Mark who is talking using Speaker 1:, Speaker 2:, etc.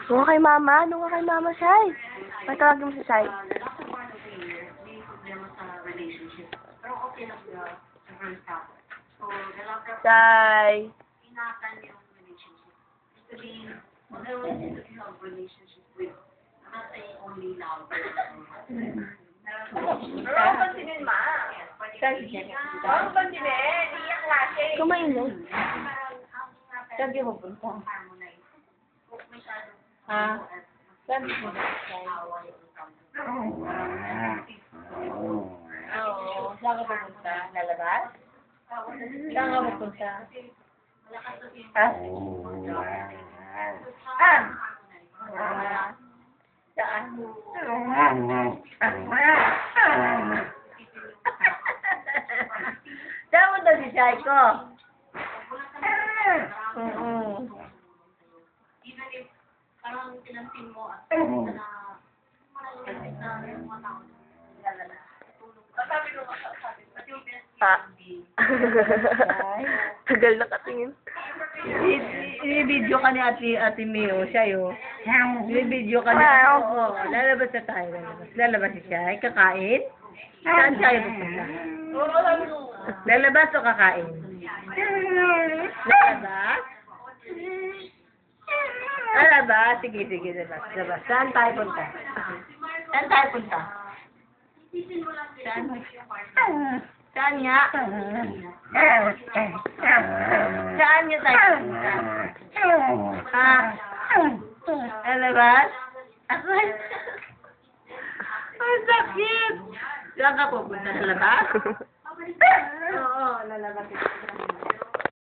Speaker 1: Doon ka kay mama. Doon ka kay mama, Shai. Patawagin mo si Shai. Shai.
Speaker 2: Ano pansinin, ma? Ano pansinin? Iyak klase.
Speaker 1: Kumain mo.
Speaker 2: Saan di mo punta? Ha? Saan di mo punta? Oo. Saan ka pupunta? Lalabas? Saan ka pupunta? Ha? Saan? Saan mo daw si Shai ko?
Speaker 3: Parang pinansin mo at
Speaker 1: Tagal na katingin.
Speaker 2: I-video ka ni Ate Mio, siya yun. I-video ka ni Oo, lalabas na tayo. Lalabas si Shai. Kakain? Saan siya yung pupunta? Lalabas o kakain? Lalabas? Lalabas? Sige, labas. Labas. Saan tayo punta? Saan tayo punta? Saan? Saan nga? Saan nga tayo punta? Ha? Lalabas? Ako? Ang sakit! Saan ka pupunta? Sa labas? Oo, lalabas.